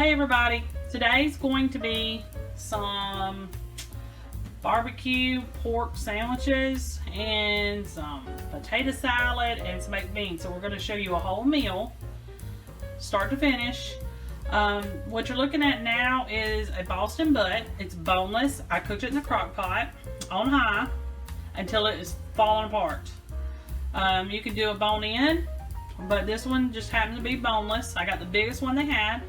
Hey everybody, today's going to be some barbecue pork sandwiches and some potato salad and some baked beans. So we're going to show you a whole meal, start to finish. What you're looking at now is a Boston butt. It's boneless. I cooked it in the crock pot on high until it is falling apart. You can do a bone in, but this one just happened to be boneless. I got the biggest one they had.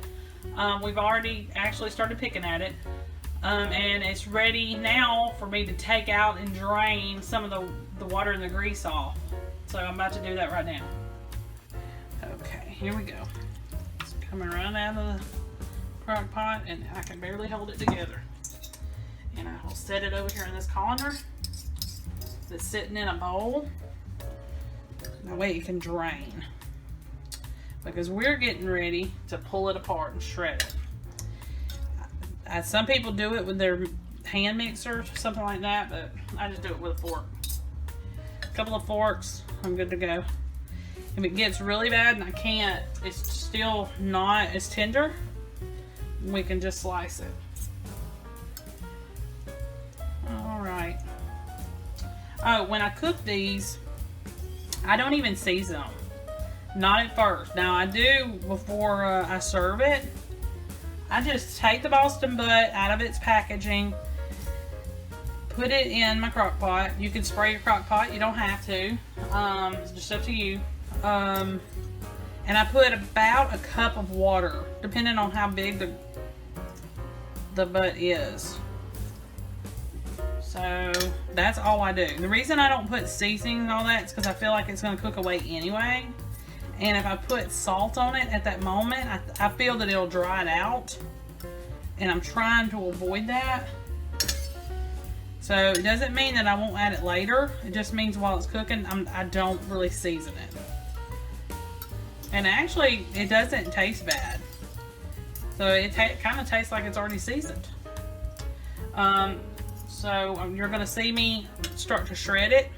We've already actually started picking at it, and it's ready now for me to take out and drain some of the water and the grease off. So I'm about to do that right now. Okay, here we go. It's coming right out of the crock pot, and I can barely hold it together. And I will set it over here in this colander that's sitting in a bowl. That way it can drain, because we're getting ready to pull it apart and shred it. Some people do it with their hand mixer, something like that, but I just do it with a fork. A couple of forks, I'm good to go. If it gets really bad and I can't, it's still not as tender, we can just slice it. Alright. Oh, when I cook these, I don't even season them. Not at first. Now I do before I serve it. I just take the Boston butt out of its packaging, put it in my crock pot. You can spray your crock pot, you don't have to. It's just up to you. And I put about a cup of water, depending on how big the butt is. So that's all I do. The reason I don't put seasoning and all that is because I feel like it's going to cook away anyway. And if I put salt on it at that moment, I feel that it'll dry it out. And I'm trying to avoid that. So it doesn't mean that I won't add it later. It just means while it's cooking, I don't really season it. And actually, it doesn't taste bad. So it kind of tastes like it's already seasoned. So you're going to see me start to shred it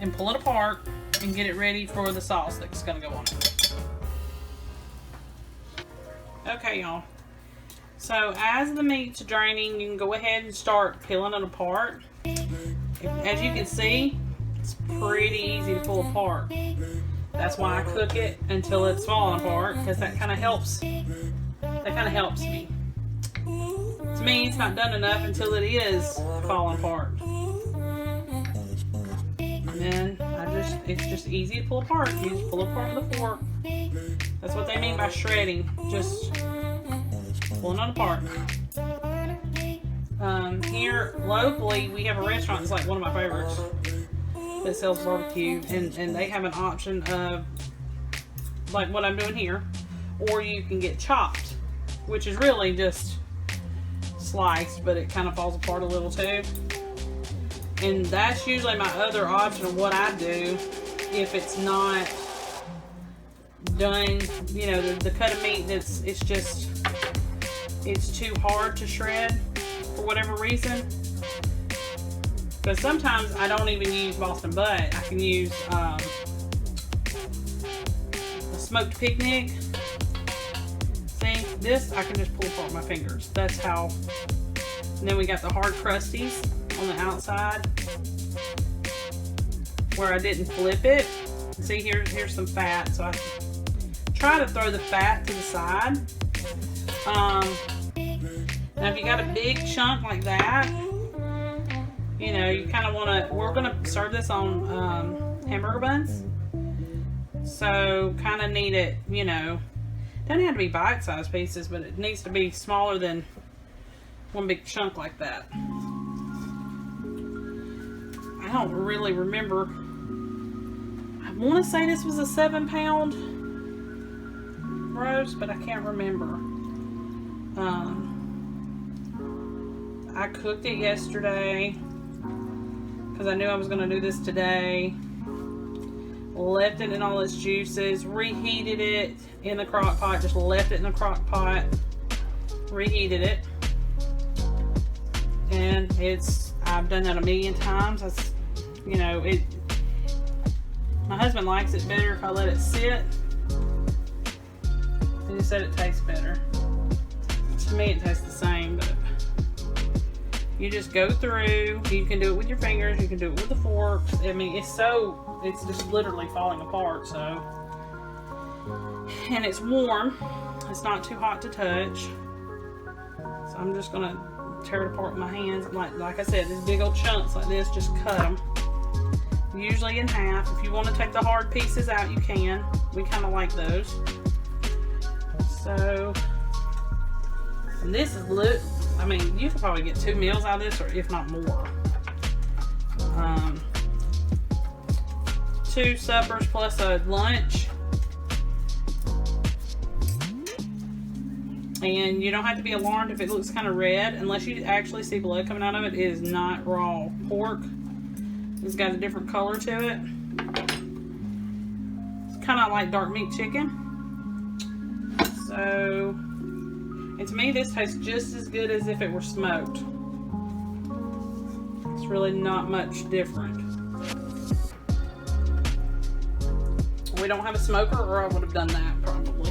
and pull it apart and get it ready for the sauce that's going to go on it. Okay, y'all. So as the meat's draining, you can go ahead and start peeling it apart. As you can see, it's pretty easy to pull apart. That's why I cook it until it's falling apart, because that kind of helps. That kind of helps me. To me, it's not done enough until it is falling apart. And then it's just easy to pull apart. You just pull apart with a fork. That's what they mean by shredding. Just pulling it apart. Here locally, we have a restaurant that's like one of my favorites that sells barbecue, and they have an option of like what I'm doing here, or you can get chopped, which is really just sliced, but it kind of falls apart a little too. And that's usually my other option of what I do if it's not done, you know, the cut of meat that's, it's too hard to shred for whatever reason. Because sometimes I don't even use Boston butt. I can use a smoked picnic. See, this I can just pull apart with my fingers. That's how. And then we got the hard crusties on the outside where I didn't flip it. See, here's some fat, so I try to throw the fat to the side. Now if you got a big chunk like that, you know, you kind of want to, we're going to serve this on hamburger buns, so kind of need it, you know, doesn't have to be bite-sized pieces, but it needs to be smaller than one big chunk like that. I don't really remember. I want to say this was a 7-pound roast, but I can't remember. I cooked it yesterday because I knew I was going to do this today. Left it in all its juices, reheated it in the crock pot, just left it in the crock pot, reheated it. And I've done that a million times. You know, my husband likes it better if I let it sit. He said it tastes better. To me it tastes the same, but you just go through. You can do it with your fingers, you can do it with the fork. I mean, it's just literally falling apart. So, and it's warm, it's not too hot to touch. So I'm just gonna tear it apart with my hands. Like I said, these big old chunks like this, just cut them. Usually in half. If you want to take the hard pieces out, you can. We kind of like those. So, and this is I mean, you could probably get 2 meals out of this, or if not more. 2 suppers plus a lunch. And you don't have to be alarmed if it looks kind of red, unless you actually see blood coming out of it. It is not raw pork. It's got a different color to it. It's kind of like dark meat chicken. So, and to me this tastes just as good as if it were smoked. It's really not much different. We don't have a smoker, or I would have done that probably.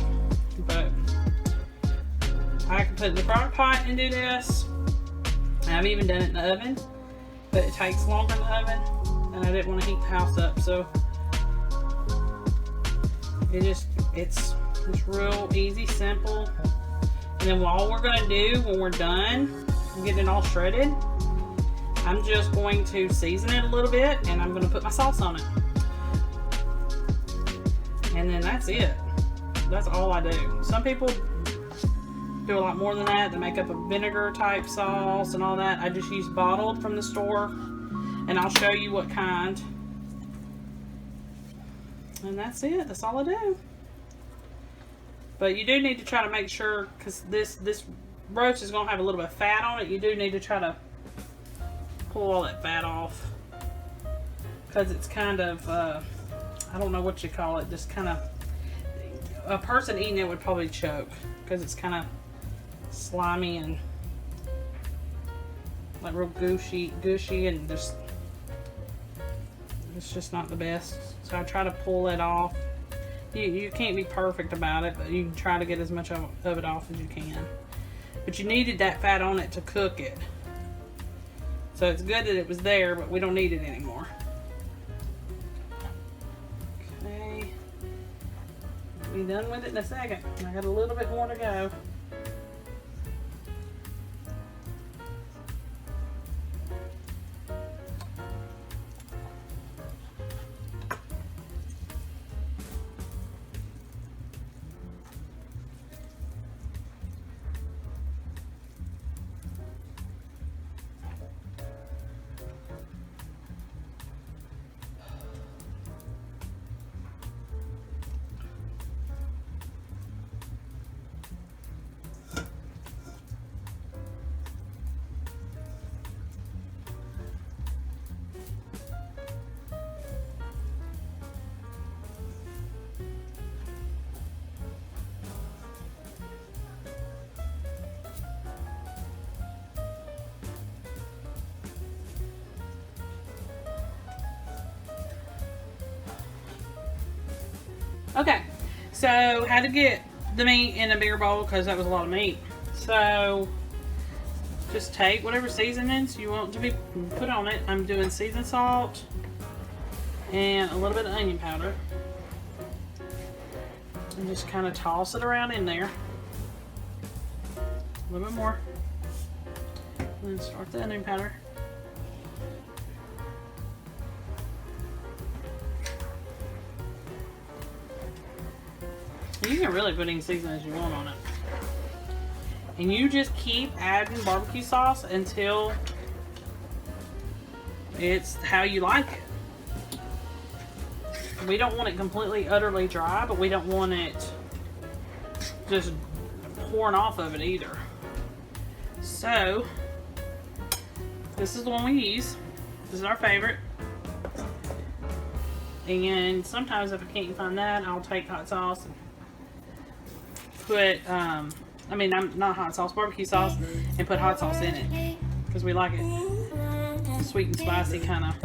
But I can put it in the crock pot and do this. I've even done it in the oven, but it takes longer in the oven, and I didn't want to heat the house up, so it's real easy, simple. And then all we're going to do when we're done getting it all shredded, I'm just going to season it a little bit, and I'm going to put my sauce on it. And then that's it. That's all I do. Some people do a lot more than that. They make up a vinegar type sauce and all that. I just use bottled from the store, and I'll show you what kind. And that's it. That's all I do. But you do need to try to make sure, because this roast is going to have a little bit of fat on it, you do need to try to pull all that fat off, because it's kind of I don't know what you call it, just kind of, a person eating it would probably choke, because it's kind of slimy and like real gushy, and just, it's just not the best. So I try to pull it off. You can't be perfect about it, but you can try to get as much of it off as you can. But you needed that fat on it to cook it. So it's good that it was there, but we don't need it anymore. Okay. I'll be done with it in a second. I got a little bit more to go. Okay, so how to get the meat in a bigger bowl, because that was a lot of meat. So just take whatever seasonings you want to be put on it. I'm doing seasoned salt and a little bit of onion powder, and just kind of toss it around in there. A little bit more, and then start the onion powder. You can really put any seasonings you want on it. And you just keep adding barbecue sauce until it's how you like it. We don't want it completely, utterly dry, but we don't want it just pouring off of it either. So, this is the one we use. This is our favorite. And sometimes if I can't find that, I'll take hot sauce and put, I'm not hot sauce, barbecue sauce, and put hot sauce in it, because we like it sweet and spicy kind of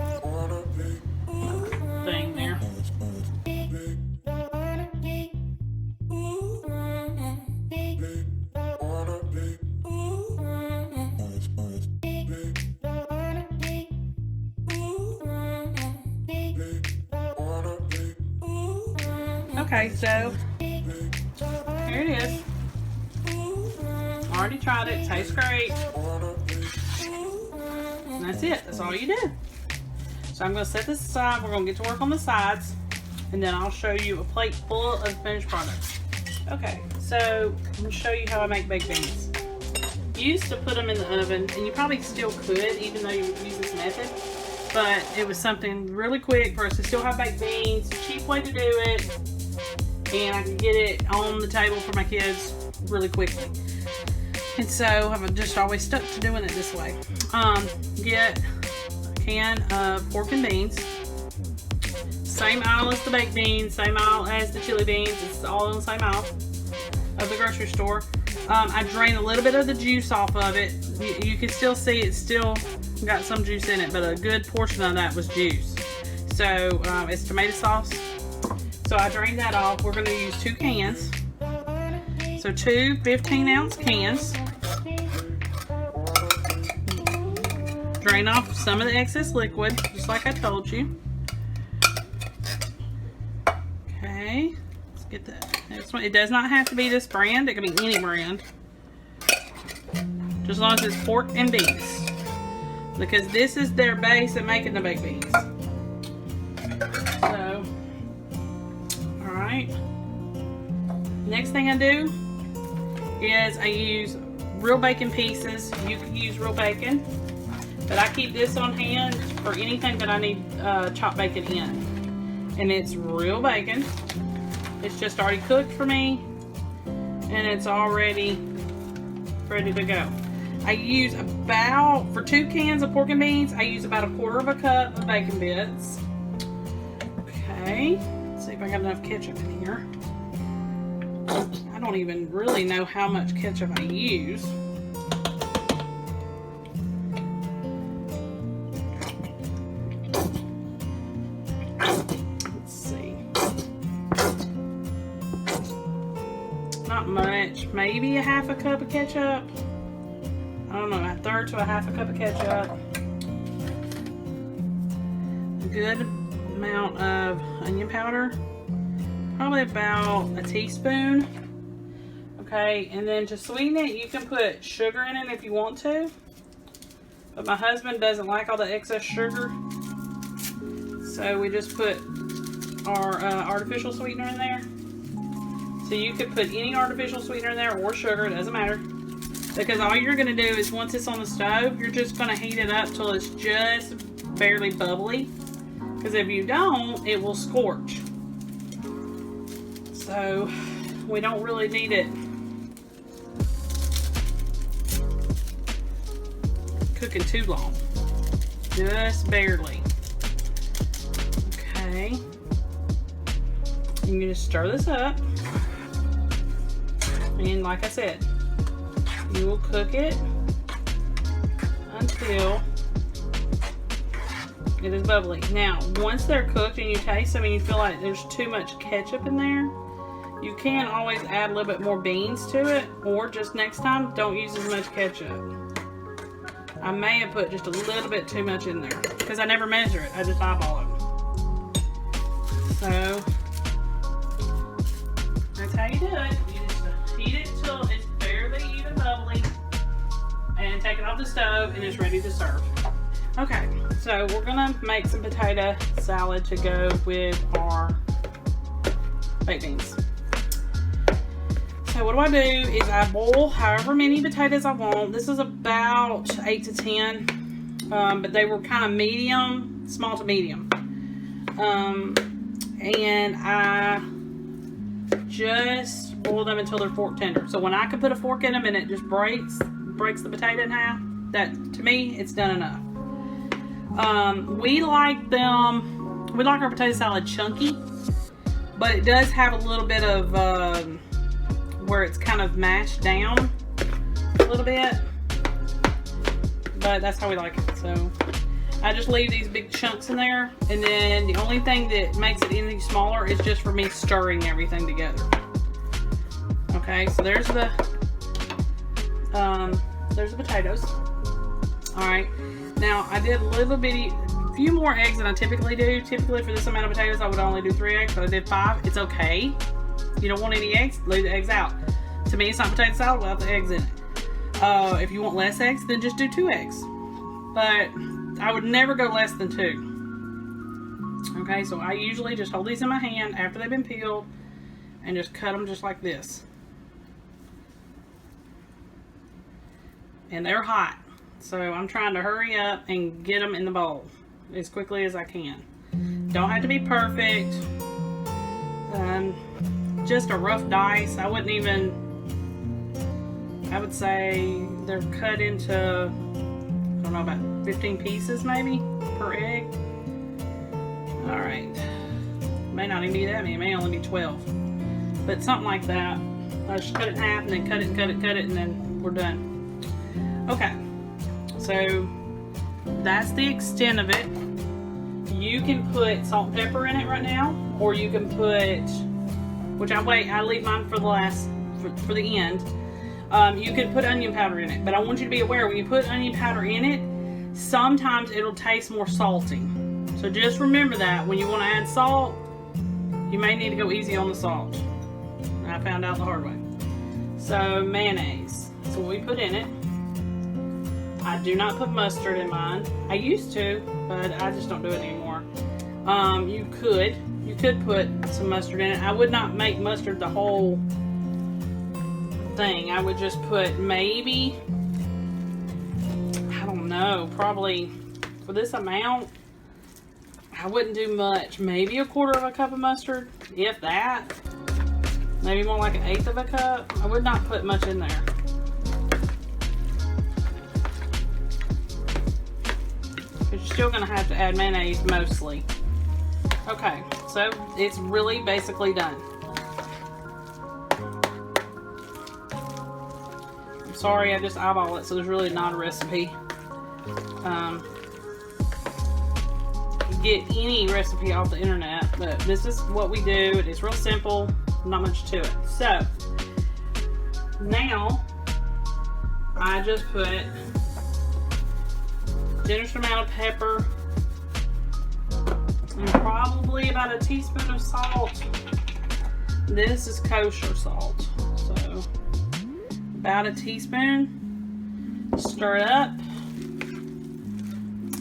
thing there. Okay, so here it is. Already tried it. Tastes great. And that's it. That's all you do. So I'm going to set this aside. We're going to get to work on the sides. And then I'll show you a plate full of finished products. Okay, so I'm going to show you how I make baked beans. Used to put them in the oven, and you probably still could, even though you would use this method. But it was something really quick for us to still have baked beans. Cheap way to do it. And I can get it on the table for my kids really quickly. And so I've just always stuck to doing it this way. Get a can of pork and beans. Same aisle as the baked beans, same aisle as the chili beans. It's all in the same aisle of the grocery store. I drain a little bit of the juice off of it. You can still see it's still got some juice in it, but a good portion of that was juice. So it's tomato sauce. So I drained that off. We're going to use 2 cans. So 2 15-ounce cans. Drain off some of the excess liquid, just like I told you. Okay, let's get the next one. It does not have to be this brand. It can be any brand. Just as long as it's pork and beans. Because this is their base at making the baked beans. So, alright. Next thing I do is I use real bacon pieces. You can use real bacon. But I keep this on hand for anything that I need chopped bacon in. And it's real bacon. It's just already cooked for me. And it's already ready to go. I use about, for 2 cans of pork and beans, I use about 1/4 cup of bacon bits. Okay, let's see if I got enough ketchup in here. I don't even really know how much ketchup I use. Let's see. Not much, maybe 1/2 cup of ketchup. I don't know, 1/3 to 1/2 cup of ketchup. A good amount of onion powder. Probably about a teaspoon. Okay, and then to sweeten it, you can put sugar in it if you want to. But my husband doesn't like all the excess sugar. So we just put our artificial sweetener in there. So you could put any artificial sweetener in there or sugar, it doesn't matter. Because all you're going to do is once it's on the stove, you're just going to heat it up till it's just barely bubbly. Because if you don't, it will scorch. So we don't really need it cooking too long. Just barely. Okay. You can just stir this up. And like I said, you will cook it until it is bubbly. Now, once they're cooked and you taste them and you feel like there's too much ketchup in there, you can always add a little bit more beans to it, or just next time, don't use as much ketchup. I may have put just a little bit too much in there because I never measure it. I just eyeball it. So, that's how you do it. You just heat it till it's barely even bubbly and take it off the stove and it's ready to serve. Okay, so we're gonna make some potato salad to go with our baked beans. So what I do is I boil however many potatoes I want. This is about 8 to 10, but they were kind of medium, small to medium. And I just boil them until they're fork tender. So when I can put a fork in them and it just breaks the potato in half, that to me it's done enough. We like our potato salad chunky, but it does have a little bit of where it's kind of mashed down a little bit, but that's how we like it. So I just leave these big chunks in there, and then the only thing that makes it any smaller is just for me stirring everything together. Okay, so there's the potatoes. All right, now I did a little bitty few more eggs than I typically do. Typically for this amount of potatoes I would only do 3 eggs, but I did 5. It's okay. You don't want any eggs, leave the eggs out. To me, it's not potato salad without the eggs in it. If you want less eggs, then just do 2 eggs. But I would never go less than 2. Okay, so I usually just hold these in my hand after they've been peeled and just cut them just like this. And they're hot, so I'm trying to hurry up and get them in the bowl as quickly as I can. Don't have to be perfect. Just a rough dice. I would say they're cut into, I don't know, about 15 pieces maybe per egg. All right, may not even be that many, may only be 12, but something like that. I just cut it in half and then cut it and cut it and cut it, and then we're done. Okay, so that's the extent of it. You can put salt and pepper in it right now, or you can put, which I leave mine for the last, for the end. You can put onion powder in it, but I want you to be aware when you put onion powder in it, sometimes it'll taste more salty. So just remember that when you want to add salt, you may need to go easy on the salt. I found out the hard way. So mayonnaise, so we put in it. I do not put mustard in mine. I used to, but I just don't do it anymore. You could put some mustard in it. I would not make mustard the whole thing. I would just put maybe, I don't know, probably for this amount, I wouldn't do much. Maybe 1/4 cup of mustard, if that. Maybe more like 1/8 cup. I would not put much in there. But you're still gonna have to add mayonnaise mostly. Okay, so it's really basically done. I'm sorry, I just eyeball it, so there's really not a recipe. Get any recipe off the internet, but this is what we do. It's real simple, not much to it. So now I just put a generous amount of pepper and probably about a teaspoon of salt. This is kosher salt, so about a teaspoon. Stir it up.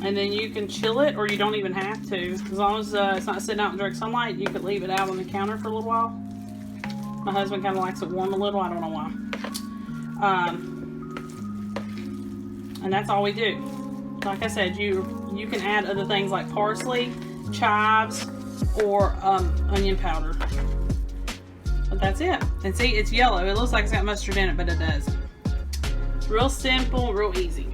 And then you can chill it, or you don't even have to. As long as it's not sitting out in direct sunlight, you could leave it out on the counter for a little while. My husband kind of likes it warm a little. I don't know why. And that's all we do. Like I said, you can add other things like parsley, chives, or onion powder. But that's it. And see, it's yellow. It looks like it's got mustard in it, but it doesn't. It's real simple, real easy.